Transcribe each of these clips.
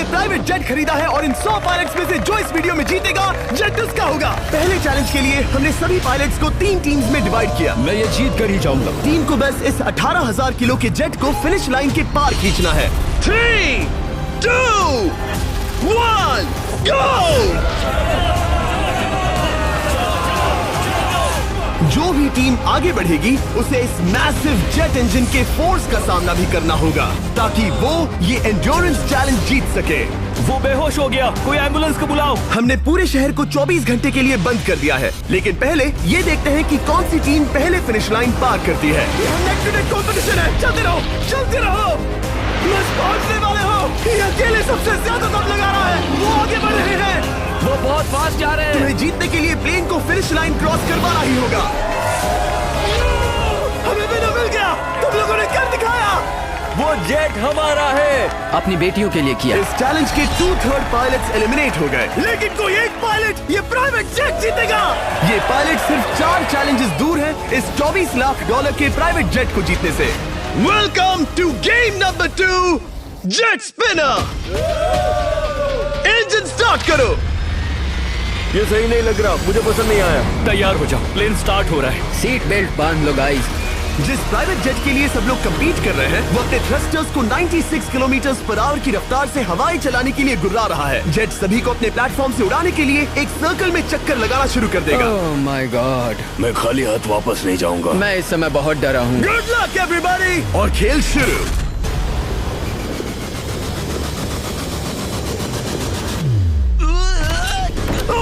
Private jet खरीदा है और इन 100 पायलट्स में से जो इस वीडियो में जीतेगा जेट उसका होगा। पहले चैलेंज के लिए हमने सभी पायलट्स को 3 टीम्स में डिवाइड किया। मैं ये जीत कर ही जाऊंगा। टीम को बस इस 18,000 किलो के जेट को फिनिश लाइन के पार खींचना है। 3, 2, 1, गो! जो भी टीम आगे बढ़ेगी उसे इस मैसिव जेट इंजन के फोर्स का सामना भी करना होगा ताकि वो ये एंड्योरेंस चैलेंज जीत सके। वो बेहोश हो गया, कोई एम्बुलेंस को बुलाओ। हमने पूरे शहर को 24 घंटे के लिए बंद कर दिया है, लेकिन पहले ये देखते हैं कि कौन सी टीम पहले फिनिश लाइन पार करती है। कंपटीशन है, चलते रहो, चलते रहो। पहुंचने वाले हो। ये अकेले सबसे ज्यादा दम लगा रहा है, वो आगे बढ़ रहे हैं। वो बहुत फास्ट जा रहे हैं। तुम्हें जीतने के लिए प्लेन को फिनिश लाइन क्रॉस करवाना ही होगा। हमें भी मिल गया, तुम लोगों ने कर दिखाया। वो जेट हमारा है। अपनी बेटियों के लिए किया। इस चैलेंज के 2/3 पायलट्स एलिमिनेट हो गए, लेकिन कोई एक पायलट ये प्राइवेट जेट जीतेगा। ये पायलट सिर्फ 4 चैलेंजेस दूर है इस $24 लाख के प्राइवेट जेट को जीतने से। Welcome to game number 2, jet spinner. Engine start करो। ये सही नहीं लग रहा, मुझे पसंद नहीं आया। तैयार हो जाओ, प्लेन स्टार्ट हो रहा है। सीट बेल्ट बांध लो गाइस। जिस प्राइवेट जेट के लिए सब लोग कम्पीट कर रहे हैं वो अपने थ्रस्टर्स को 96 किलोमीटर पर आवर की रफ्तार से हवाई चलाने के लिए गुर्रा रहा है। जेट सभी को अपने प्लेटफॉर्म से उड़ाने के लिए एक सर्कल में चक्कर लगाना शुरू कर देगा। ओह माय गॉड, मैं खाली हाथ वापस नहीं जाऊंगा। मैं इस समय बहुत डरा हूँ। गुड लक एवरीबॉडी, और खेल शुरू।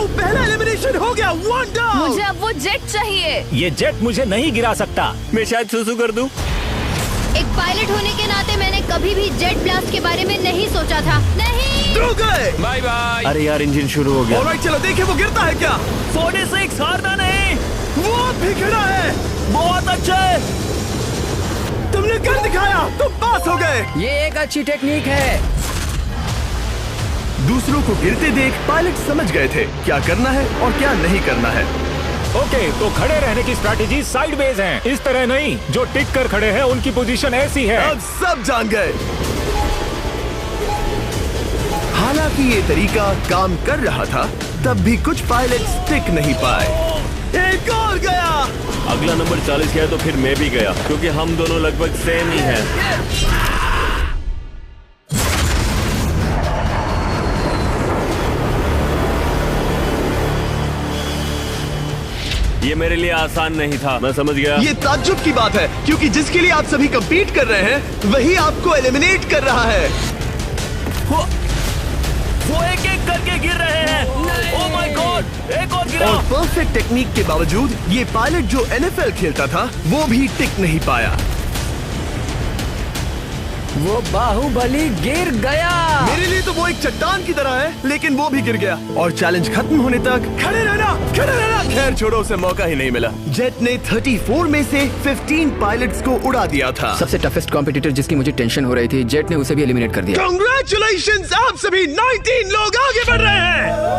पहला एलिमिनेशन हो गया, 1 डाउन। मुझे अब वो जेट चाहिए। ये जेट मुझे नहीं गिरा सकता। मैं शायद सुसु कर दूं। एक पायलट होने के नाते मैंने कभी भी जेट ब्लास्ट के बारे में नहीं सोचा था। नहीं। ड्रू गए। Bye bye. अरे यार, इंजन शुरू हो गया। ऑलराइट, चलो देखें वो गिरता है क्या। 46 हारना नहीं। वो भी खड़ा है। बहुत अच्छा है। तुमने कर दिखाया, तुम पास हो गए। ये एक अच्छी टेक्निक है। दूसरों को गिरते देख पायलट समझ गए थे क्या करना है और क्या नहीं करना है। ओके, तो खड़े रहने की स्ट्रैटेजी साइडवेज है, इस तरह नहीं। जो टिक कर खड़े हैं उनकी पोजीशन ऐसी है। अब सब जान गए। हालांकि ये तरीका काम कर रहा था, तब भी कुछ पायलट टिक नहीं पाए। एक और गया। अगला नंबर 40 गया तो फिर मैं भी गया, क्योंकि हम दोनों लगभग सेम ही हैं। ये मेरे लिए आसान नहीं था, मैं समझ गया। ये ताज्जुब की बात है, क्योंकि जिसके लिए आप सभी कम्पीट कर रहे हैं वही आपको एलिमिनेट कर रहा है। वो एक एक करके गिर रहे हैं। ओह माय गॉड, एक और गिरा। और परफेक्ट टेक्निक के बावजूद ये पायलट जो NFL खेलता था वो भी टिक नहीं पाया। वो बाहुबली गिर गया। मेरे लिए तो वो एक चट्टान की तरह है, लेकिन वो भी गिर गया। और चैलेंज खत्म होने तक खड़े रहना, खड़े रहना। खैर छोड़ो, उसे मौका ही नहीं मिला। जेट ने 34 में से 15 पायलट्स को उड़ा दिया था। सबसे टफेस्ट कॉम्पिटिटर जिसकी मुझे टेंशन हो रही थी, जेट ने उसे भी एलिमिनेट कर दिया। कांग्रेचुलेशंस, आप सभी 19 लोग आगे बढ़ रहे हैं।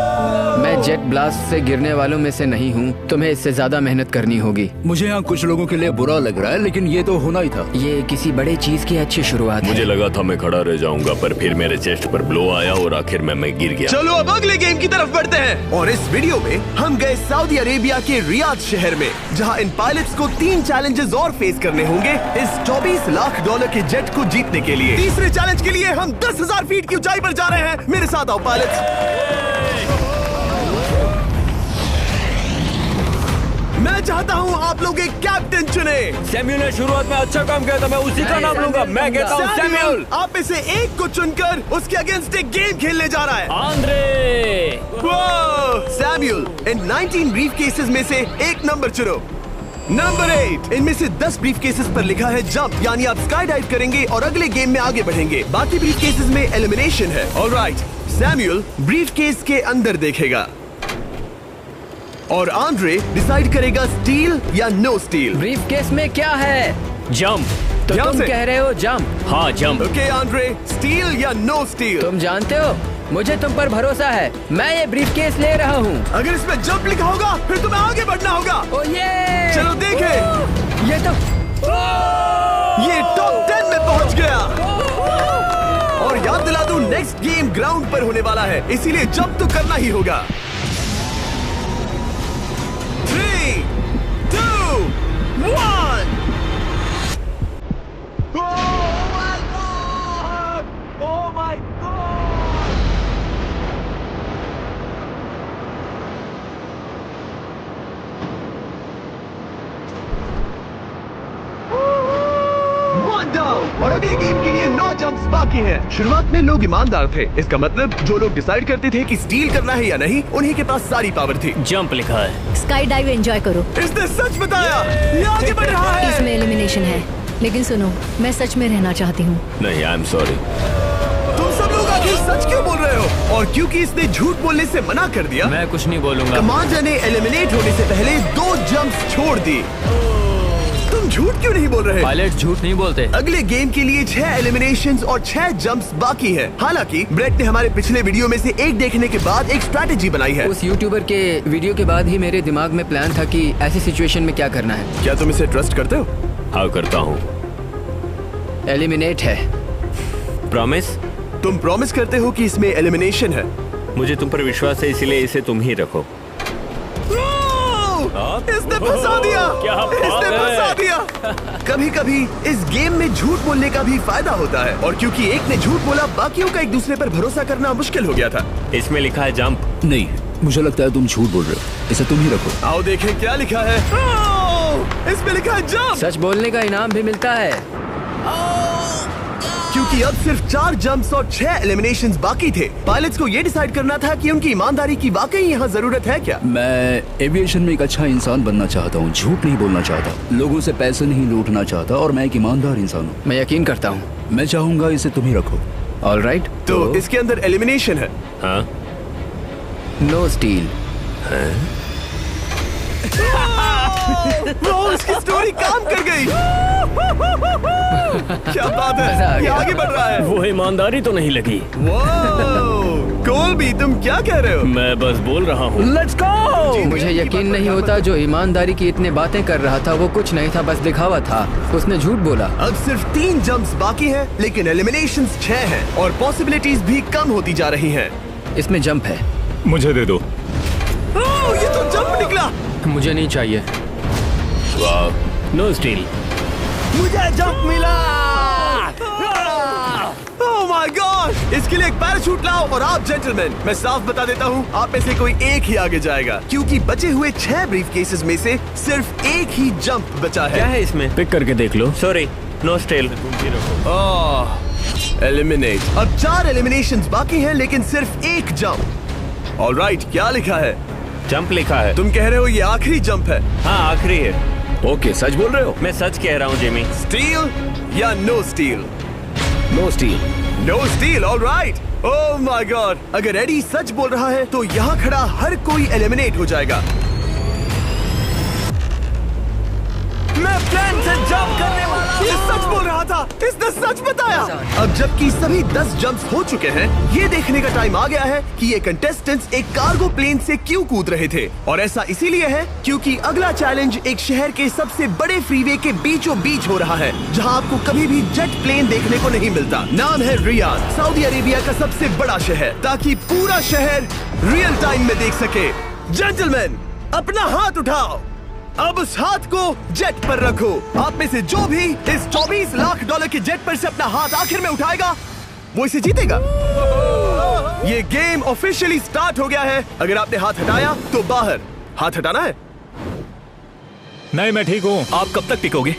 मैं जेट ब्लास्ट से गिरने वालों में से नहीं हूँ। तुम्हें इससे ज्यादा मेहनत करनी होगी। मुझे यहाँ कुछ लोगों के लिए बुरा लग रहा है, लेकिन ये तो होना ही था। ये किसी बड़े चीज की अच्छी शुरुआत है। मुझे लगा था मैं खड़ा रह जाऊंगा, पर फिर मेरे चेस्ट पर ब्लो आया और आखिर में मैं गिर गया। चलो अब अगले गेम की तरफ बढ़ते हैं। और इस वीडियो में हम गए सऊदी अरेबिया के रियाद शहर में, जहां इन पायलट्स को 3 चैलेंजेस और फेस करने होंगे इस $24 लाख के जेट को जीतने के लिए। तीसरे चैलेंज के लिए हम 10,000 फीट की ऊंचाई पर जा रहे हैं। मेरे साथ आओ पायलट्स। मैं चाहता हूँ आप लोग एक कैप्टन चुने। सैम्यूल ने शुरुआत में अच्छा काम किया था, मैं उसी का नाम लूंगा। मैं कहता हूँ सैम्यूल। आप में से एक को चुनकर उसके अगेंस्ट एक गेम खेलने जा रहा है। आंद्रे। सैम्यूल, इन 19 ब्रीफ केसेस में से एक नंबर चुनो। नंबर 8। इनमें से 10 ब्रीफ केसेस पर लिखा है जंप, यानी आप स्काई डाइव करेंगे और अगले गेम में आगे बढ़ेंगे। बाकी ब्रीफ केसेस में एलिमिनेशन है। ऑलराइट, सैम्यूल ब्रीफ केस के अंदर देखेगा और आंद्रे डिसाइड करेगा स्टील या नो स्टील। ब्रीफ केस में क्या है? जंप। तो तुम कह रहे हो जंप? हाँ जंप। ओके आंद्रे, स्टील या नो स्टील? तुम जानते हो, मुझे तुम पर भरोसा है। मैं ये ब्रीफ केस ले रहा हूँ। अगर इसमें जंप लिखा होगा फिर तुम्हें आगे बढ़ना होगा। ओ ये चलो देखें। ये तो ये टॉप 10 में पहुंच गया। और याद दिला दूं, नेक्स्ट गेम ग्राउंड पर होने वाला है, इसीलिए जंप तो करना ही होगा। 3, 2, 1। Oh my God! और अगले गेम के लिए 9 जंप्स बाकी हैं। शुरुआत में लोग ईमानदार थे, इसका मतलब जो लोग डिसाइड करते थे कि स्टील करना है या नहीं, उन्हीं के पास सारी पावर थी। जंप लिखा है। स्काई डाइव एंजॉय करो। इसने सच बताया, ये आगे बढ़ रहा है। इसमें एलिमिनेशन है, लेकिन सुनो, मैं सच में रहना चाहती हूँ। नहीं, आई एम सॉरी। तुम सब लोग आखिर सच क्यों बोल रहे हो? और क्योंकि इसने झूठ बोलने से मना कर दिया, मैं कुछ नहीं बोलूंगा। कमांडर ने एलिमिनेट होने से पहले 2 जंप्स छोड़ दी। तुम झूठ क्यों नहीं बोल रहे? पायलट झूठ नहीं बोलते। अगले गेम के लिए 6 एलिमिनेशंस और 6 जंप्स बाकी हैं। हालांकि ब्रेट ने हमारे पिछले वीडियो में से एक देखने के बाद एक स्ट्रैटेजी बनाई है। उस यूट्यूबर के वीडियो के बाद ही मेरे दिमाग में प्लान था कि ऐसी सिचुएशन में क्या करना है। क्या तुम इसे ट्रस्ट करते हो? हाँ, करता हूँ। एलिमिनेट है। प्रॉमिस? तुम प्रॉमिस करते हो कि इसमें एलिमिनेशन है? मुझे तुम पर विश्वास है, इसलिए इसे तुम ही रखो। इसने फंसा दिया। क्या बात इसने है? फंसा दिया। कभी कभी इस गेम में झूठ बोलने का भी फायदा होता है, और क्योंकि एक ने झूठ बोला, बाकियों का एक दूसरे पर भरोसा करना मुश्किल हो गया था। इसमें लिखा है जंप। नहीं, मुझे लगता है तुम झूठ बोल रहे हो, इसे तुम ही रखो। आओ देखें क्या लिखा है। इसमें लिखा है जंप। सच बोलने का इनाम भी मिलता है। क्योंकि अब सिर्फ 4 जंप्स और 6 एलिमिनेशंस बाकी थे, पायलट्स को ये डिसाइड करना था कि उनकी ईमानदारी की वाकई यहाँ जरूरत है क्या। मैं एविएशन में एक अच्छा इंसान बनना चाहता हूँ, झूठ नहीं बोलना चाहता, लोगों से पैसे नहीं लूटना चाहता, और मैं एक ईमानदार इंसान हूँ। मैं यकीन करता हूँ। मैं चाहूंगा इसे तुम ही रखो। All right. तो इसके अंदर एलिमिनेशन है। हाँ। No steal. वो उसकी स्टोरी काम कर गई। क्या बात मजा आ है, ये गया। आगे बढ़ रहा है। वो ईमानदारी तो नहीं लगी। कोलबी, तुम क्या कह रहे हो? मैं बस बोल रहा हूँ। Let's go. मुझे यकीन नहीं होता जो ईमानदारी की इतने बातें कर रहा था वो कुछ नहीं था, बस दिखावा था। उसने झूठ बोला। अब सिर्फ 3 जंप्स बाकी हैं, लेकिन एलिमिनेशंस 6 हैं और पॉसिबिलिटीज भी कम होती जा रही हैं। इसमें जंप है। मुझे दे दो। ये तो जंप निकला। मुझे नहीं चाहिए। No steel. मुझे जंप मिला। ओह माय गॉड! इसके लिए एक पैराशूट लाओ। और आप जेंटलमैन, मैं साफ बता देता हूँ, आप में से कोई एक ही आगे जाएगा, क्योंकि बचे हुए 6 ब्रीफ केसेस में से सिर्फ एक ही जंप बचा क्या है। है इसमें? पिक करके देख लो। Sorry, no steal. एलिमिनेट। अब 4 एलिमिनेशंस बाकी हैं, लेकिन सिर्फ एक जंप। ऑलराइट, क्या लिखा है? जंप लिखा है। तुम कह रहे हो ये आखिरी जंप है? हाँ, आखिरी है। ओके, सच बोल रहे हो? मैं सच कह रहा हूँ जिमी। स्टील या no steal? No steal. No steal. Alright. Oh my god! अगर एडी सच बोल रहा है तो यहाँ खड़ा हर कोई एलिमिनेट हो जाएगा। मैं प्लेन से जंप करने वाला हूँ। ये सच बोल रहा था, इसने सच बताया। अब जबकि सभी 10 जंप्स हो चुके हैं, ये देखने का टाइम आ गया है कि ये कंटेस्टेंट्स एक कार्गो प्लेन से क्यों कूद रहे थे। और ऐसा इसीलिए है क्योंकि अगला चैलेंज एक शहर के सबसे बड़े फ्रीवे के बीचों बीच हो रहा है, जहाँ आपको कभी भी जेट प्लेन देखने को नहीं मिलता। नाम है रियाद, सऊदी अरेबिया का सबसे बड़ा शहर, ताकि पूरा शहर रियल टाइम में देख सके। जेंटलमैन, अपना हाथ उठाओ। अब उस हाथ को जेट पर रखो। आप में से जो भी इस $24 लाख के जेट पर से अपना हाथ आखिर में उठाएगा, वो इसे जीतेगा। ये गेम ऑफिशियली स्टार्ट हो गया है। अगर आपने हाथ हटाया तो बाहर। हाथ हटाना है? नहीं, मैं ठीक हूँ। आप कब तक टिकोगे?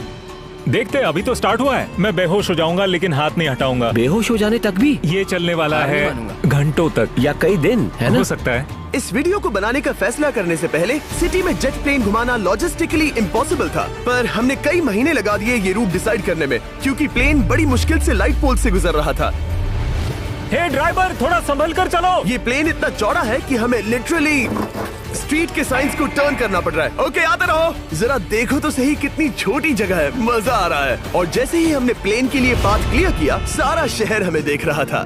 देखते हैं, अभी तो स्टार्ट हुआ है। मैं बेहोश हो जाऊंगा लेकिन हाथ नहीं हटाऊंगा। बेहोश हो जाने तक भी? ये चलने वाला हार नहीं है मानूंगा। घंटों तक या कई दिन, है ना? हो सकता है। इस वीडियो को बनाने का फैसला करने से पहले सिटी में जेट प्लेन घुमाना लॉजिस्टिकली इम्पॉसिबल था, पर हमने कई महीने लगा दिए ये रूट डिसाइड करने में, क्योंकि प्लेन बड़ी मुश्किल से लाइट पोल से गुजर रहा था। हे ड्राइवर, थोड़ा संभल कर चलो। ये प्लेन इतना चौड़ा है कि हमें लिटरली स्ट्रीट के साइंस को टर्न करना पड़ रहा है। ओके, आते रहो। जरा देखो तो सही कितनी छोटी जगह है, मजा आ रहा है। और जैसे ही हमने प्लेन के लिए पाथ क्लियर किया, सारा शहर हमें देख रहा था।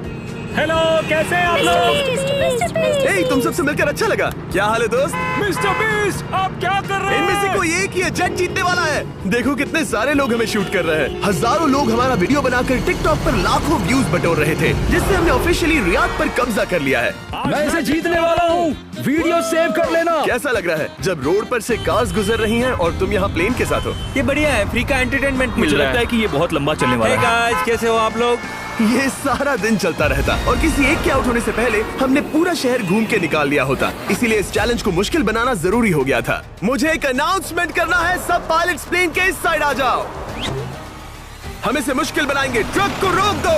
हेलो, कैसे हैं आप लोग? ए, तुम सबसे मिलकर अच्छा लगा। क्या हाल है दोस्त? मिस्टर बीस्ट, आप क्या कर रहे इनमें से हैं? कोई एक ही है जेट जीतने वाला है। देखो कितने सारे लोग हमें शूट कर रहे हैं। हजारों लोग हमारा वीडियो बनाकर टिकटॉक पर लाखों व्यूज बटोर रहे थे, जिससे हमने ऑफिशियली रियाद पर कब्जा कर लिया है। मैं इसे जीतने वाला हूँ। वीडियो सेव कर लेना। कैसा लग रहा है जब रोड पर से कार्स गुजर रही हैं और तुम यहाँ प्लेन के साथ हो? ये बढ़िया है, फ्री का एंटरटेनमेंट मिल रहा है। कि ये बहुत लंबा चलने वाला है। गाइस, कैसे हो आप लोग? ये सारा दिन चलता रहता और किसी एक के आउट होने से पहले हमने पूरा शहर घूम के निकाल लिया होता। इसीलिए इस चैलेंज को मुश्किल बनाना जरूरी हो गया था। मुझे एक अनाउंसमेंट करना है, सब पायलट्स प्लेन के इस साइड आ जाओ। हम इसे मुश्किल बनाएंगे, ट्रक को रोक दो।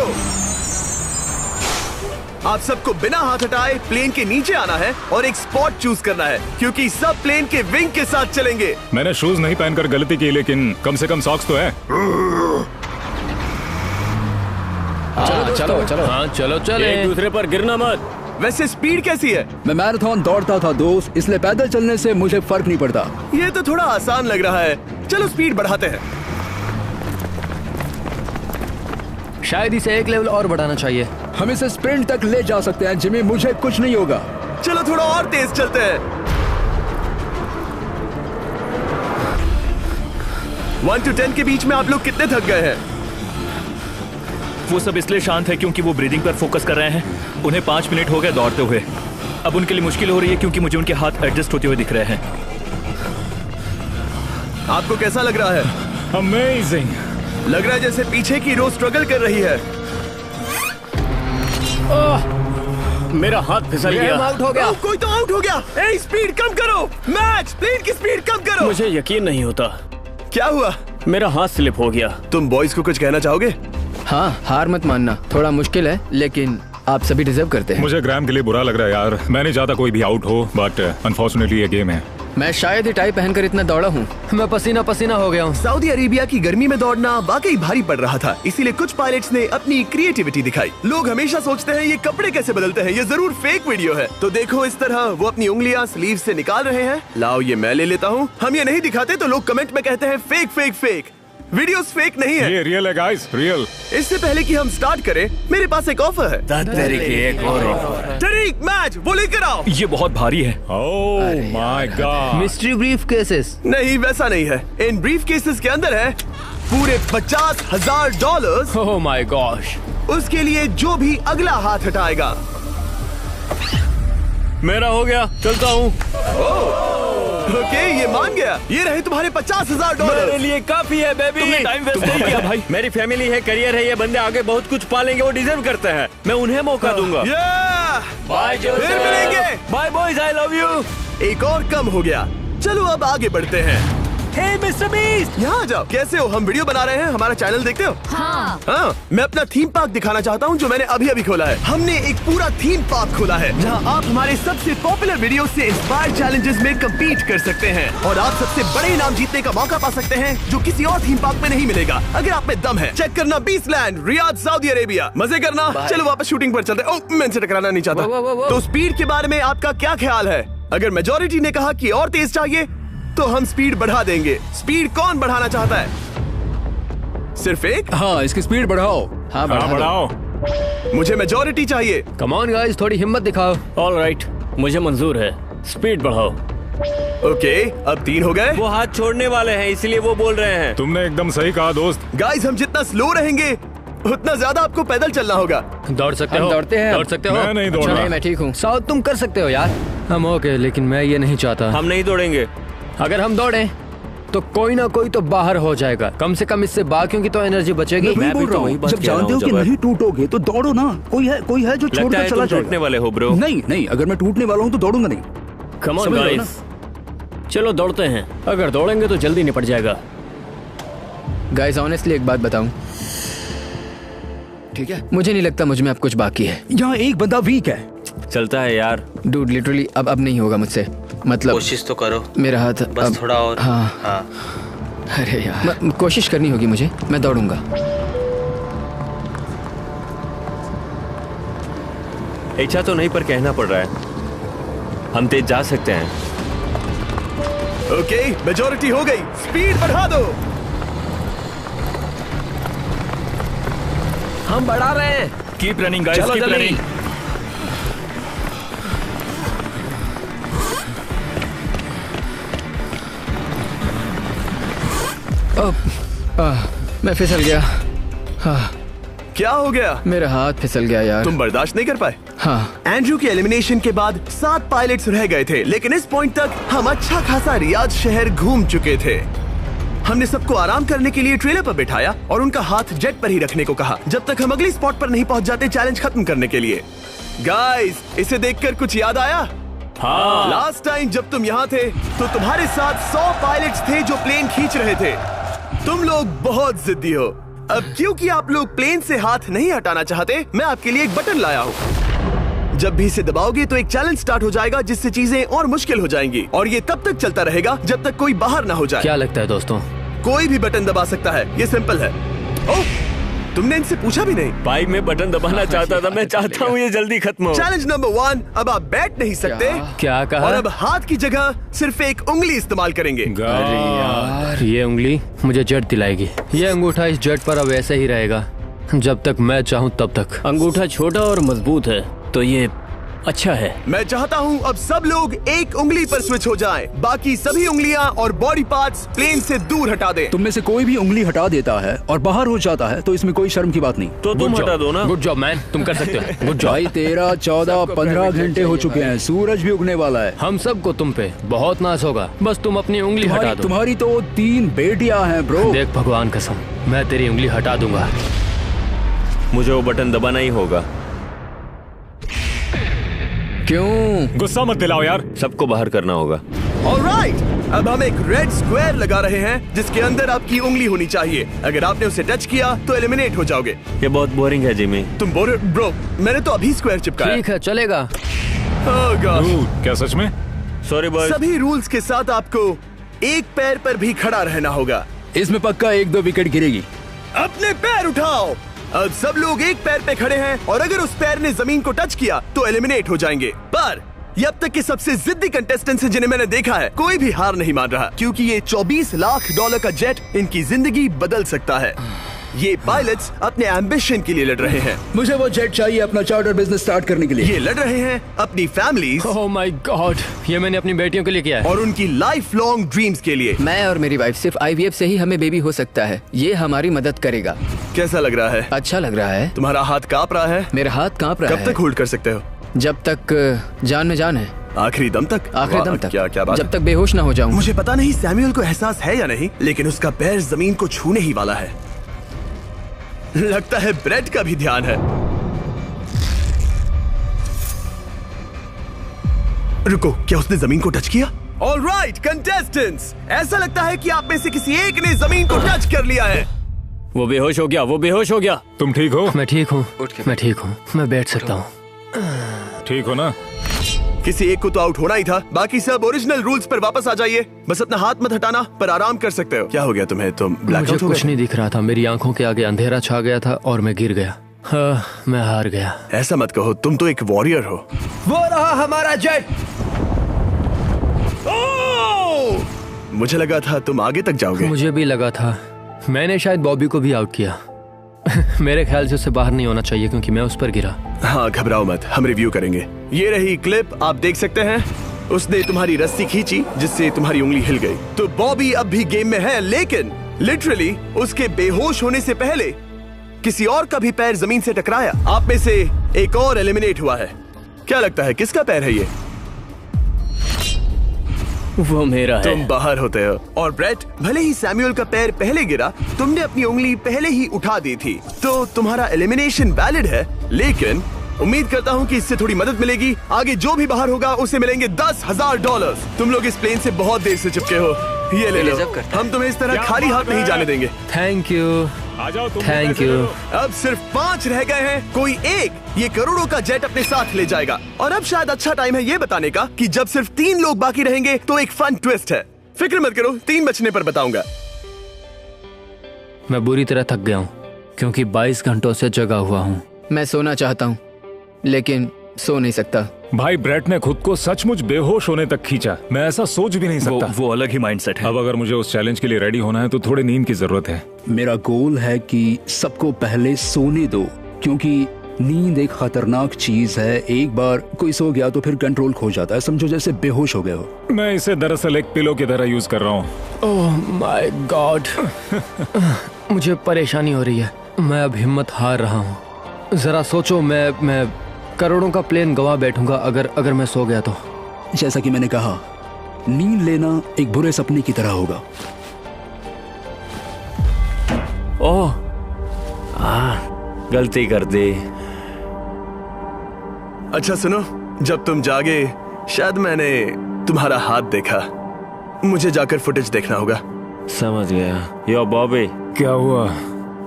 आप सबको बिना हाथ हटाए प्लेन के नीचे आना है और एक स्पॉट चूज करना है, क्योंकि सब प्लेन के विंग के साथ चलेंगे। मैंने शूज नहीं पहनकर गलती की, लेकिन कम से कम सॉक्स तो है। चलो चलो। हाँ चलो चले, एक दूसरे पर गिरना मत। वैसे स्पीड कैसी है? मैं मैराथन दौड़ता था दोस्त, इसलिए पैदल चलने से मुझे फर्क नहीं पड़ता। ये तो थोड़ा आसान लग रहा है। चलो स्पीड बढ़ाते हैं। शायद इसे एक लेवल और बढ़ाना चाहिए। हम इसे स्प्रिंट तक ले जा सकते हैं जिमी, मुझे कुछ नहीं होगा। चलो थोड़ा और तेज चलते हैं। 1 to 10 के बीच में आप लोग कितने थक गए हैं? वो सब इसलिए शांत है क्योंकि वो ब्रीदिंग पर फोकस कर रहे हैं। उन्हें 5 मिनट हो गए दौड़ते हुए। अब उनके लिए मुश्किल हो रही है क्योंकि मुझे उनके हाथ एडजस्ट होते हुए दिख रहे हैं। आपको कैसा लग रहा है? अमेजिंग। लग रहा है जैसे पीछे की रो स्ट्रगल कर रही है। मेरा हाथ फिसल गया। आउट हो गया। कोई तो आउट हो गया। ए, स्पीड कम करो। मैच, प्लेन की स्पीड कम करो। मुझे यकीन नहीं होता, क्या हुआ? मेरा हाथ स्लिप हो गया। तुम बॉयज को कुछ कहना चाहोगे? हाँ, हार मत मानना। थोड़ा मुश्किल है, लेकिन आप सभी डिजर्व करते हैं। मुझे ग्राम के लिए बुरा लग रहा है यार। मैं नहीं चाहता कोई भी आउट हो, बट अनफॉर्चुनेटली ये गेम है। मैं शायद ही टाई पहनकर इतना दौड़ा हूँ। मैं पसीना पसीना हो गया हूँ। सऊदी अरेबिया की गर्मी में दौड़ना वाकई भारी पड़ रहा था, इसीलिए कुछ पायलट्स ने अपनी क्रिएटिविटी दिखाई। लोग हमेशा सोचते हैं ये कपड़े कैसे बदलते हैं, ये जरूर फेक वीडियो है। तो देखो इस तरह वो अपनी उंगलियां स्लीव से निकाल रहे हैं। लाओ ये मैं ले लेता हूँ। हम ये नहीं दिखाते तो लोग कमेंट में कहते हैं fake fake fake. Videos fake नहीं है, ये रियल है गाइस, रियल। इससे पहले कि हम स्टार्ट करें, मेरे पास एक ऑफर है। एक और ऑफर। तरीक मैच वो लेकर आओ। ये बहुत भारी है। ओह my God. Mystery brief cases. नहीं वैसा नहीं है। इन ब्रीफ केसेस के अंदर है पूरे $50,000। Oh my gosh. उसके लिए जो भी अगला हाथ हटाएगा। मेरा हो गया, चलता हूँ। ओके, ये मान गया। ये रहे तुम्हारे $50,000। मेरे लिए काफी है बेबी। तुमने टाइम वेस्ट नहीं किया भाई। मेरी फैमिली है, करियर है, ये बंदे आगे बहुत कुछ पालेंगे, वो डिजर्व करते हैं। मैं उन्हें मौका दूंगा। Bye Joseph. फिर मिलेंगे। Bye boys, I love you. एक और कम हो गया। चलो अब आगे बढ़ते हैं। हे मिस्टर बीस्ट, यहाँ आ जाओ। कैसे हो? हम वीडियो बना रहे हैं, हमारा चैनल देखते हो? हाँ। हाँ, मैं अपना थीम पार्क दिखाना चाहता हूँ जो मैंने अभी अभी खोला है। हमने एक पूरा थीम पार्क खोला है जहाँ आप हमारे सबसे पॉपुलर वीडियो से इंस्पायर चैलेंजेस में कम्पीट कर सकते हैं और आप सबसे बड़े इनाम जीतने का मौका पा सकते हैं जो किसी और थीम पार्क में नहीं मिलेगा। अगर आप में दम है, चेक करना बीस्टलैंड, रियाद, सऊदी अरेबिया। मजे करना। चलो वापस शूटिंग पर चलते हैं। ओह, मैं इनसे टकराना नहीं चाहता। तो स्पीड के बारे में आपका क्या ख्याल है? अगर मेजोरिटी ने कहा कि और तेज चाहिए तो हम स्पीड बढ़ा देंगे। स्पीड कौन बढ़ाना चाहता है? सिर्फ एक? हाँ, इसकी स्पीड बढ़ाओ। हाँ, बढ़ाओ। मुझे मेजोरिटी चाहिए। कम ऑन गाइस, थोड़ी हिम्मत दिखाओ। ऑलराइट, मुझे मंजूर है। स्पीड बढ़ाओ। ओके, अब 3 हो गए। वो हाथ छोड़ने वाले हैं, इसलिए वो बोल रहे हैं। तुमने एकदम सही कहा दोस्त। गाइस, हम जितना स्लो रहेंगे उतना ज्यादा आपको पैदल चलना होगा। दौड़ सकते हम हो? दौड़ते हैं। दौड़ सकते हो? मैं नहीं दौड़ रहा। नहीं, मैं ठीक हूँ। साउथ, तुम कर सकते हो यार। हम ओके, लेकिन मैं ये नहीं चाहता। हम नहीं दौड़ेंगे। अगर हम दौड़े तो कोई ना कोई तो बाहर हो जाएगा। कम से कम इससे बाकियों की तो एनर्जी बचेगी। मैं बोल रहा हूँ, जब जानते हो कि नहीं टूटोगे तो दौड़ो ना। कोई है जो छोड़कर चला तुम जाएगा। टूटने वाले हो ब्रो। नहीं, अगर मैं टूटने वाला हूँ तो दौड़ूंगा नहीं। कम ऑन समझ रहे हो गाइस, चलो दौड़ते हैं। अगर दौड़ेंगे तो जल्दी निपट जाएगा। गाइस, ऑनेस्टली एक बात बताऊं, ठीक है? मुझे नहीं लगता मुझ में अब कुछ बाकी है। यहाँ एक बंदा वीक है। चलता है यार। डूड, लिटरली अब नहीं होगा मुझसे। मतलब कोशिश तो करो, मेरा हाथ बस अब, थोड़ा और। हाँ। अरे यार, कोशिश करनी होगी मुझे। मैं दौड़ूंगा। इच्छा तो नहीं, पर कहना पड़ रहा है। हम तेज जा सकते हैं। ओके, मेजोरिटी हो गई। स्पीड बढ़ा दो। हम बढ़ा रहे हैं। Keep running guys, keep running. मैं फिसल गया। क्या हो गया? मेरा हाथ फिसल गया यार। तुम बर्दाश्त नहीं कर पाए? हाँ। एंड्रू के एलिमिनेशन के बाद 7 पायलट्स रह गए थे, लेकिन इस पॉइंट तक हम अच्छा खासा रियाद शहर घूम चुके थे। हमने सबको आराम करने के लिए ट्रेलर पर बिठाया और उनका हाथ जेट पर ही रखने को कहा जब तक हम अगली स्पॉट पर नहीं पहुंच जाते चैलेंज खत्म करने के लिए। गाइस, इसे देखकर कुछ याद आया? हाँ। लास्ट टाइम जब तुम यहाँ थे तो तुम्हारे साथ 100 पायलट्स थे जो प्लेन खींच रहे थे। तुम लोग बहुत जिद्दी हो। अब क्योंकि आप लोग प्लेन से हाथ नहीं हटाना चाहते, मैं आपके लिए एक बटन लाया हूँ। जब भी इसे दबाओगे तो एक चैलेंज स्टार्ट हो जाएगा जिससे चीजें और मुश्किल हो जाएंगी और ये तब तक चलता रहेगा जब तक कोई बाहर ना हो जाए। क्या लगता है दोस्तों? कोई भी बटन दबा सकता है, ये सिंपल है। ओह, तुमने इनसे पूछा भी नहीं। भाई मैं बटन दबाना चाहता था, मैं चाहता हूँ ये जल्दी खत्म हो। चैलेंज नंबर 1, अब आप बैठ नहीं सकते। क्या कहा? और अब हाथ की जगह सिर्फ एक उंगली इस्तेमाल करेंगे। अरे यार, ये उंगली मुझे जेट दिलाएगी। ये अंगूठा इस जेट पर अब ऐसे ही रहेगा जब तक मैं चाहूँ तब तक। अंगूठा छोटा और मजबूत है तो ये अच्छा है। मैं चाहता हूँ अब सब लोग एक उंगली पर स्विच हो जाएं। बाकी सभी उंगलियां और बॉडी पार्ट्स प्लेन से दूर हटा दें। तुम में से कोई भी उंगली हटा देता है और बाहर हो जाता है तो इसमें कोई शर्म की बात नहीं। तो तुम हटा दो ना। गुड जॉब मैन, तुम कर सकते हो। Good job. भाई 13, 14, 15 घंटे हो चुके हैं, सूरज भी उगने वाला है। हम सबको तुम पे बहुत नाज होगा, बस तुम अपनी उंगली हटा दो। तुम्हारी तो 3 बेटियां हैं ब्रो। देख भगवान कसम, मैं तेरी उंगली हटा दूंगा। मुझे वो बटन दबाना ही होगा। क्यों? गुस्सा मत दिलाओ यार। सबको बाहर करना होगा। ऑलराइट, अब हम एक रेड स्क्वायर लगा रहे हैं जिसके अंदर आपकी उंगली होनी चाहिए। अगर आपने उसे टच किया तो एलिमिनेट हो जाओगे। ये बहुत बोरिंग है जिमी। तुम ब्रो, मैंने तो अभी स्क्वायर चिपकाया। ठीक है, चलेगा। Oh gosh। क्या सच में? Sorry boy. सभी रूल्स के साथ आपको एक पैर पर भी खड़ा रहना होगा। इसमें पक्का 1-2 विकेट गिरेगी। अपने पैर उठाओ। अब सब लोग एक पैर पे खड़े हैं और अगर उस पैर ने जमीन को टच किया तो एलिमिनेट हो जाएंगे। पर ये अब तक के सबसे जिद्दी कंटेस्टेंट्स हैं जिन्हें मैंने देखा है। कोई भी हार नहीं मान रहा क्योंकि ये $24 लाख का जेट इनकी जिंदगी बदल सकता है। ये पायलट्स अपने एम्बिशन के लिए लड़ रहे हैं। मुझे वो जेट चाहिए अपना चार्टर बिजनेस स्टार्ट करने के लिए। ये लड़ रहे हैं अपनी फैमिलीज ओह माय गॉड, ये मैंने अपनी बेटियों के लिए किया है। और उनकी लाइफ लॉन्ग ड्रीम्स के लिए। मैं और मेरी वाइफ सिर्फ IVF से ही हमें बेबी हो सकता है। ये हमारी मदद करेगा। कैसा लग रहा है? अच्छा लग रहा है। तुम्हारा हाथ कांप रहा है? मेरा हाथ कांप रहा है। कब तक होल्ड कर सकते हो? जब तक जान में जान है। आखिरी दम तक? आखिरी दम तक। क्या बात जब तक बेहोश ना हो जाऊं। मुझे पता नहीं सैमुअल को एहसास है या नहीं, लेकिन उसका पैर जमीन को छूने ही वाला है। लगता है ब्रेड का भी ध्यान है। रुको, क्या उसने जमीन को टच किया? ऑलराइट कंटेस्टेंट्स, ऐसा लगता है कि आप में से किसी एक ने जमीन को टच कर लिया है। वो बेहोश हो गया, वो बेहोश हो गया। तुम ठीक हो? मैं ठीक हूँ, मैं ठीक हूँ, मैं बैठ सकता हूँ। ठीक हो ना? किसी एक को तो आउट होना ही था। बाकी सब ओरिजिनल रूल्स पर वापस आ जाइए। बस अपना हाथ मत हटाना, पर आराम कर सकते हो। क्या हो गया तुम्हें? तुम ब्लैकआउट मुझे हो कुछ गए? नहीं दिख रहा था, मेरी आंखों के आगे अंधेरा छा गया था और मैं गिर गया। हाँ, मैं हार गया। ऐसा मत कहो, तुम तो एक वॉरियर हो। वो रहा हमारा जेट। मुझे लगा था तुम आगे तक जाओगे। मुझे भी लगा था। मैंने शायद बॉबी को भी आउट किया। मेरे ख्याल से उसे बाहर नहीं होना चाहिए क्योंकि मैं उस पर गिरा। हाँ, घबराओ मत, हम रिव्यू करेंगे। ये रही क्लिप, आप देख सकते हैं। उसने तुम्हारी रस्सी खींची जिससे तुम्हारी उंगली हिल गई। तो बॉबी अब भी गेम में है, लेकिन लिटरली उसके बेहोश होने से पहले किसी और का भी पैर जमीन से टकराया। आप में से एक और एलिमिनेट हुआ है। क्या लगता है किसका पैर है ये? वो मेरा है। तुम बाहर होते हो। और ब्रेट, भले ही सैमुअल का पैर पहले गिरा, तुमने अपनी उंगली पहले ही उठा दी थी, तो तुम्हारा एलिमिनेशन वैलिड है। लेकिन उम्मीद करता हूँ कि इससे थोड़ी मदद मिलेगी। आगे जो भी बाहर होगा उसे मिलेंगे $10,000। तुम लोग इस प्लेन से बहुत देर से चिपके हो, ये ले लो। हम तुम्हें इस तरह खाली हाथ नहीं जाने देंगे। थैंक यू, आ जाओ तुम। Thank you. अब सिर्फ 5 रह गए हैं। कोई एक ये करोड़ों का जेट अपने साथ ले जाएगा। और अब शायद अच्छा टाइम है ये बताने का कि जब सिर्फ 3 लोग बाकी रहेंगे तो एक फन ट्विस्ट है। फिक्र मत करो, 3 बचने पर बताऊंगा। मैं बुरी तरह थक गया हूँ क्योंकि 22 घंटों से जगा हुआ हूँ। मैं सोना चाहता हूँ लेकिन सो नहीं सकता। भाई ब्रेट ने खुद को सचमुच बेहोश होने तक खींचा। मैं ऐसा सोच भी नहीं सकता। वो अलग ही माइंडसेट है। अब अगर मुझे उस चैलेंज के लिए रेडी होना है तो थोड़ी नींद की जरूरत है। मेरा गोल है कि सबको पहले सोने दो, क्योंकि नींद एक खतरनाक चीज है। एक बार कोई सो गया तो फिर कंट्रोल खो जाता है, समझो जैसे बेहोश हो गए हो। मैं इसे दरअसल एक पिलो की तरह यूज कर रहा हूँ। ओह माय गॉड, मुझे परेशानी हो रही है। मैं अब हिम्मत हार रहा हूँ। जरा सोचो, मैं करोड़ों का प्लेन गवा बैठूंगा अगर मैं सो गया तो। जैसा कि मैंने कहा, नींद लेना एक बुरे सपने की तरह होगा। ओह, गलती कर दी। अच्छा सुनो, जब तुम जागे शायद मैंने तुम्हारा हाथ देखा। मुझे जाकर फुटेज देखना होगा। समझ गया। यो बॉबी, क्या हुआ?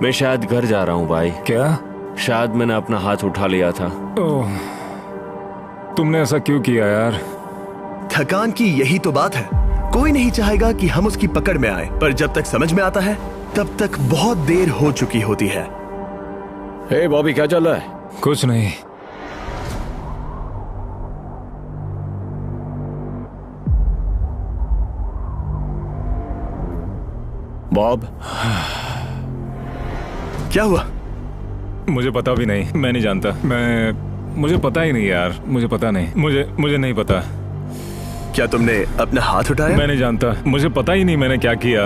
मैं शायद घर जा रहा हूँ भाई। क्या? शायद मैंने अपना हाथ उठा लिया था। ओह, तुमने ऐसा क्यों किया यार? थकान की यही तो बात है। कोई नहीं चाहेगा कि हम उसकी पकड़ में आए, पर जब तक समझ में आता है तब तक बहुत देर हो चुकी होती है। हे बॉबी, क्या चल रहा है? कुछ नहीं। बॉब, क्या हुआ? मुझे पता भी नहीं, मैं नहीं जानता। मुझे पता ही नहीं यार, मुझे पता नहीं। मुझे नहीं पता। क्या तुमने अपना हाथ उठाया? मैं नहीं जानता, मुझे पता ही नहीं मैंने क्या किया।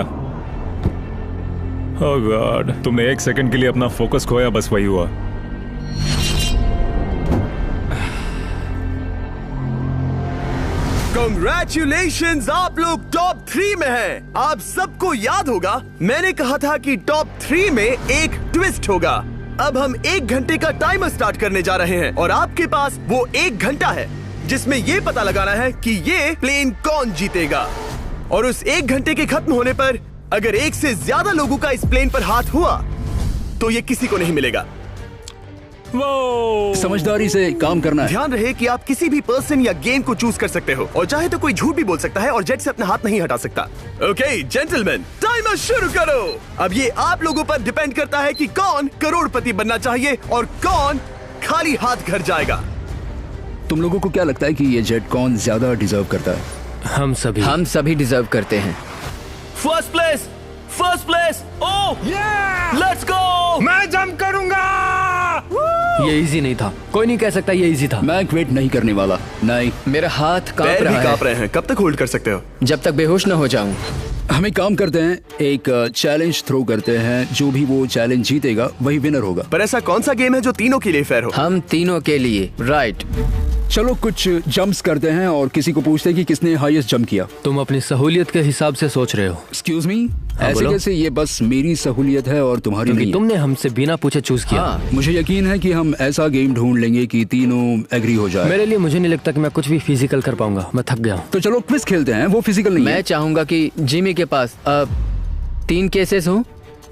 ओह गॉड, तुमने एक सेकंड के लिए अपना फोकस खोया, बस वही हुआ। Congratulations, आप लोग टॉप 3 में हैं। आप सबको याद होगा मैंने कहा था कि टॉप 3 में एक ट्विस्ट होगा। अब हम 1 घंटे का टाइमर स्टार्ट करने जा रहे हैं और आपके पास वो 1 घंटा है जिसमें ये पता लगाना है कि ये प्लेन कौन जीतेगा। और उस 1 घंटे के खत्म होने पर अगर 1 से ज्यादा लोगों का इस प्लेन पर हाथ हुआ तो ये किसी को नहीं मिलेगा। समझदारी से काम करना है। ध्यान रहे कि आप किसी भी पर्सन या गेम को चूज कर सकते हो और चाहे तो कोई झूठ भी बोल सकता है और जेट से अपना हाथ नहीं हटा सकता। ओके जेंटलमैन, टाइमर शुरू करो। अब ये आप लोगों पर डिपेंड करता है कि कौन करोड़पति बनना चाहिए और कौन खाली हाथ घर जाएगा। तुम लोगों को क्या लगता है कि ये जेट कौन ज्यादा डिजर्व करता है? हम सभी डिजर्व करते हैं। First place. Oh let's go. मैं जंप करूंगा। ये इजी नहीं था, कोई नहीं कह सकता ये इजी था। मैं क्विट नहीं करने वाला। नहीं, मेरा हाथ कांप पैर रहा भी है। कांप रहे हैं। कब तक होल्ड कर सकते हो? जब तक बेहोश न हो जाऊं। हम एक काम करते हैं, एक चैलेंज थ्रो करते हैं। जो भी वो चैलेंज जीतेगा वही विनर होगा। पर ऐसा कौन सा गेम है जो तीनों के लिए फेयर हो? हम तीनों के लिए। राइट। चलो कुछ जंप्स करते हैं और किसी को पूछते हैं कि किसने हाईएस्ट जंप किया। तुम अपनी सहूलियत के हिसाब से सोच रहे हो। एक्सक्यूज मी, ऐसे बोलो। कैसे? ये बस मेरी सहूलियत है और तुम्हारी क्योंकि नहीं। तुमने हमसे बिना पूछे चूज किया। हाँ, मुझे यकीन है कि हम ऐसा गेम ढूंढ लेंगे कि तीनों एग्री हो जाए। मेरे लिए मुझे नहीं लगता कि मैं कुछ भी फिजिकल कर पाऊंगा, मैं थक गया हूँ। तो चलो क्विज खेलते हैं। वो फिजिकल नहीं मैं है। चाहूंगा कि जिमी के पास 3 केसेस हों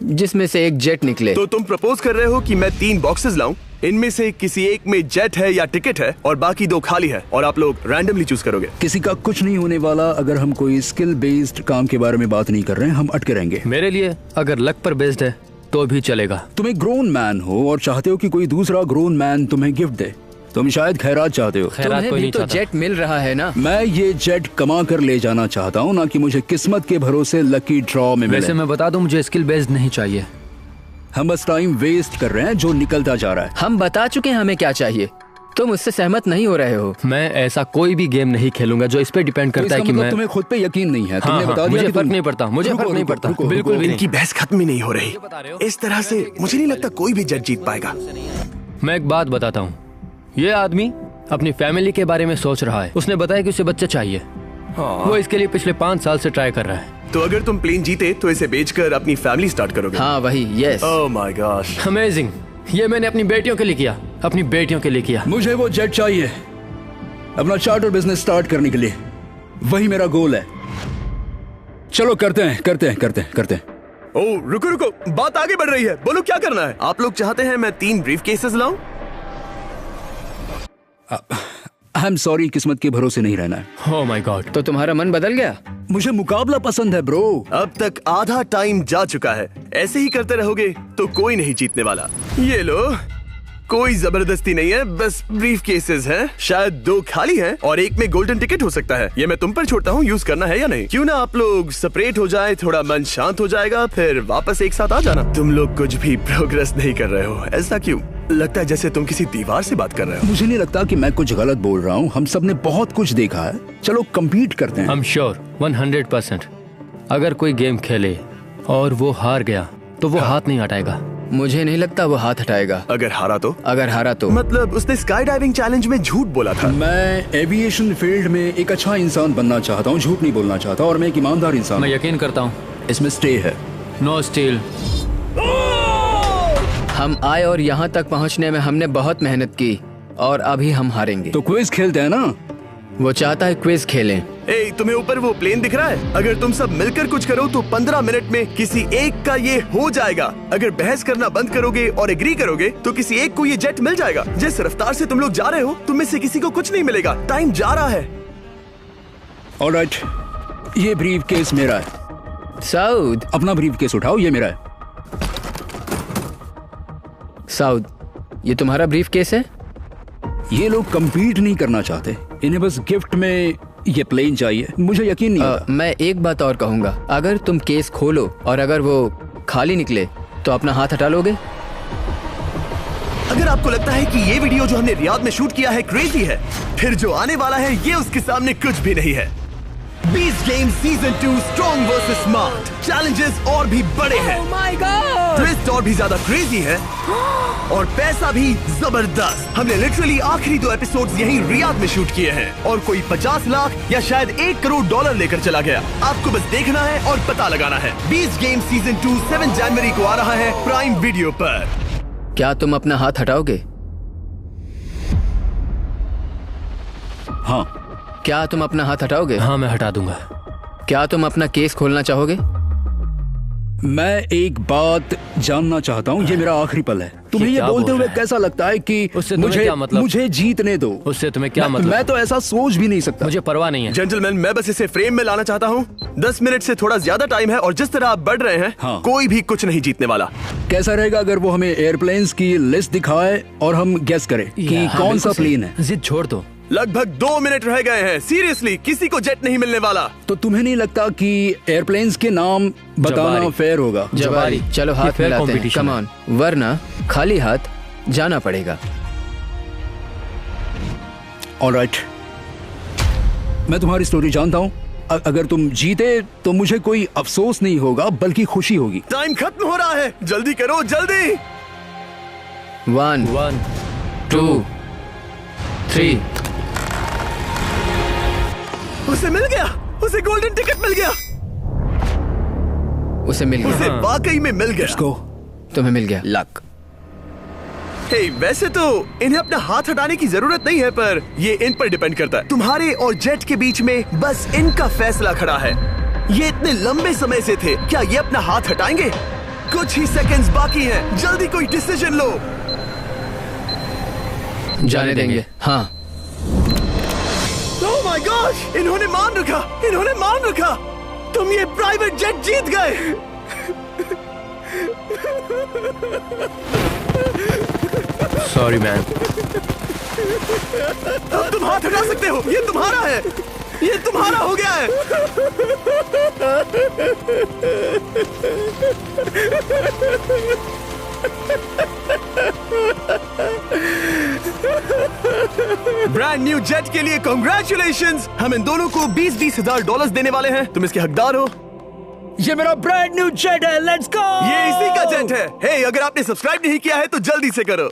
जिसमें से एक जेट निकले। तो तुम प्रपोज कर रहे हो कि मैं 3 बॉक्सेस लाऊं, इनमें से किसी एक में जेट है या टिकट है और बाकी 2 खाली है और आप लोग रैंडमली चूज करोगे। किसी का कुछ नहीं होने वाला। अगर हम कोई स्किल बेस्ड काम के बारे में बात नहीं कर रहे हैं, हम अटके रहेंगे। मेरे लिए अगर लक पर बेस्ड है तो भी चलेगा। तुम एक ग्रोन मैन हो और चाहते हो कि कोई दूसरा ग्रोन मैन तुम्हें गिफ्ट दे। तुम शायद खैरात चाहते हो। खैरात तुम्हें कोई भी नहीं तो चाहता। जेट मिल रहा है ना। मैं ये जेट कमा कर ले जाना चाहता हूँ, ना कि मुझे किस्मत के भरोसे लकी ड्रॉ में वैसे मिले। मैं बता दूं, मुझे स्किल बेस्ड नहीं चाहिए। हम बस टाइम वेस्ट कर रहे हैं जो निकलता जा रहा है। हम बता चुके हैं हमें क्या चाहिए। तुम उससे सहमत नहीं हो रहे हो। मैं ऐसा कोई भी गेम नहीं खेलूंगा जो इस पे डिपेंड तो करता इसका है कि मतलब मैं तुम्हें खुद पे यकीन नहीं है। हाँ, तुमने हाँ, बता दिया मुझे कि फर्क तुम- नहीं पड़ता, मुझे रुको, फर्क नहीं रुको, पड़ता, रुको, बिल्कुल भी इनकी बहस खत्म ही नहीं हो रही। बता रहे हो? इस तरह से मुझे नहीं लगता कोई भी जेट जीत पाएगा। मैं एक बात बताता हूँ। ये आदमी अपनी फैमिली के बारे में सोच रहा है। उसने बताया कि उसे बच्चा चाहिए। वो इसके लिए पिछले 5 साल से ट्राई कर रहा है। तो अगर तुम प्लेन जीते तो इसे बेचकर अपनी फैमिली स्टार्ट करोगे? हाँ वही, yes. Oh my gosh. Amazing. ये मैंने अपनी बेटियों के लिए किया, अपनी बेटियों के लिए किया। मुझे वो जेट चाहिए अपना चार्टर बिजनेस स्टार्ट करने के लिए। वही मेरा गोल है। चलो करते हैं। ओह रुको, बात आगे बढ़ रही है। बोलो क्या करना है? आप लोग चाहते हैं मैं 3 ब्रीफ केसेस लाऊं? आई एम सॉरी, किस्मत के भरोसे नहीं रहना है। ओह माय गॉड। तो तुम्हारा मन बदल गया? मुझे मुकाबला पसंद है ब्रो। अब तक आधा टाइम जा चुका है। ऐसे ही करते रहोगे तो कोई नहीं जीतने वाला। ये लो, कोई जबरदस्ती नहीं है, बस ब्रीफ केसेस हैं। शायद 2 खाली हैं और एक में गोल्डन टिकट हो सकता है। ये मैं तुम पर छोड़ता हूँ, यूज करना है या नहीं। क्यों ना आप लोग सेपरेट हो जाए, थोड़ा मन शांत हो जाएगा, फिर वापस एक साथ आ जाना। तुम लोग कुछ भी प्रोग्रेस नहीं कर रहे हो। ऐसा क्यों? लगता है जैसे तुम किसी दीवार से बात कर रहे हो। मुझे नहीं लगता कि मैं कुछ गलत बोल रहा हूँ। हम सब ने बहुत कुछ देखा है। चलो कम्पीट करते हैं। I'm sure 100%। अगर कोई गेम खेले और वो हार गया तो वो हाथ नहीं हटाएगा। मुझे नहीं लगता वो हाथ हटाएगा। अगर हारा तो? अगर हारा तो मतलब उसने स्काई डाइविंग चैलेंज में झूठ बोला था। मैं एविएशन फील्ड में एक अच्छा इंसान बनना चाहता हूँ, झूठ नहीं बोलना चाहता, और मैं एक ईमानदार इंसान। मैं यकीन करता हूँ। इसमें स्टे है। No steal. हम आए और यहाँ तक पहुँचने में हमने बहुत मेहनत की और अभी हम हारेंगे। तो क्विज खेलते हैं ना? वो चाहता है क्विज खेलें। ए, तुम्हें ऊपर वो प्लेन दिख रहा है? अगर तुम सब मिलकर कुछ करो तो 15 मिनट में किसी एक का ये हो जाएगा। अगर बहस करना बंद करोगे और एग्री करोगे तो किसी एक को ये जेट मिल जाएगा। जिस रफ्तार से तुम लोग जा रहे हो, तुम में से किसी को कुछ नहीं मिलेगा। टाइम जा रहा है। ऑलराइट, ये ब्रीफ केस मेरा है। साउद, अपना ब्रीफ केस उठाओ, ये मेरा है। साउद, ये तुम्हारा ब्रीफ केस है? ये लोग compete नहीं करना चाहते, इन्हें बस गिफ्ट में ये प्लेन चाहिए। मुझे यकीन नहीं होता। मैं एक बात और कहूंगा, अगर तुम केस खोलो और अगर वो खाली निकले तो अपना हाथ हटा लोगे? अगर आपको लगता है कि ये वीडियो जो हमने रियाद में शूट किया है क्रेजी है, फिर जो आने वाला है ये उसके सामने कुछ भी नहीं है। Beast game season 2 strong versus smart. Challenges और भी बड़े हैं। ट्विस्ट और भी ज्यादा क्रेजी है और पैसा भी जबरदस्त। हमने लिटरली आखिरी 2 एपिसोड्स यहीं रियाद में शूट किए हैं और कोई 50 लाख या शायद $1 करोड़ लेकर चला गया। आपको बस देखना है और पता लगाना है। बीस्ट गेम सीजन 2 7 जनवरी को आ रहा है प्राइम वीडियो पर। क्या तुम अपना हाथ हटाओगे? हाँ। क्या तुम अपना हाथ हटाओगे? हाँ, मैं हटा दूंगा। क्या तुम अपना केस खोलना चाहोगे? मैं एक बात जानना चाहता हूँ, ये मेरा आखिरी पल है। तुम्हें ये बोलते हुए कैसा लगता है कि मुझे जीतने दो? उससे तुम्हें क्या मतलब? मैं तो ऐसा सोच भी नहीं सकता। मुझे परवाह नहीं है। जेंटलमैन, मैं बस इसे फ्रेम में लाना चाहता हूँ। 10 मिनट से थोड़ा ज्यादा टाइम है और जिस तरह आप बढ़ रहे हैं, हाँ। कोई भी कुछ नहीं जीतने वाला। कैसा रहेगा अगर वो हमें एयरप्लेन्स की लिस्ट दिखाए और हम गेस करें कि कौन सा प्लेन है? जिद छोड़ दो। लगभग 2 मिनट रह गए हैं। सीरियसली, किसी को जेट नहीं मिलने वाला। तो तुम्हें नहीं लगता कि एयरप्लेन्स के नाम बताना फेयर होगा? जवारी, चलो हाथ मिलाते हैं, कम ऑन, वरना खाली हाथ जाना पड़ेगा। ऑलराइट, मैं तुम्हारी स्टोरी जानता हूँ। अगर तुम जीते तो मुझे कोई अफसोस नहीं होगा बल्कि खुशी होगी। टाइम खत्म हो रहा है, जल्दी करो, जल्दी। 1 2 3। उसे मिल गया, उसे गोल्डन टिकट मिल गया। उसे मिल गया। उसे वाकई में मिल गया। इसको तुम्हें मिल गया। लक। हे, वैसे तो इन्हें अपना हाथ हटाने की जरूरत नहीं है, पर ये इन पर डिपेंड करता है। तुम्हारे और जेट के बीच में बस इनका फैसला खड़ा है। ये इतने लंबे समय से थे, क्या ये अपना हाथ हटाएंगे? कुछ ही सेकंड्स बाकी हैं, जल्दी कोई डिसीजन लो। जाने देंगे। हाँ। ओह माय गॉश, इन्होंने मान रखा, इन्होंने मान रखा। तुम ये प्राइवेट जेट जीत गए। Sorry man. अब तुम हाथ हटा सकते हो, ये तुम्हारा है, ये तुम्हारा हो गया है। ब्रांड न्यू जेट के लिए कांग्रेचुलेशंस। हम इन दोनों को $20,000 $20,000 देने वाले हैं। तुम इसके हकदार हो। ये मेरा ब्रांड न्यू जेट है, लेट्स गो। ये इसी का जेट है। हे, अगर आपने सब्सक्राइब नहीं किया है तो जल्दी से करो।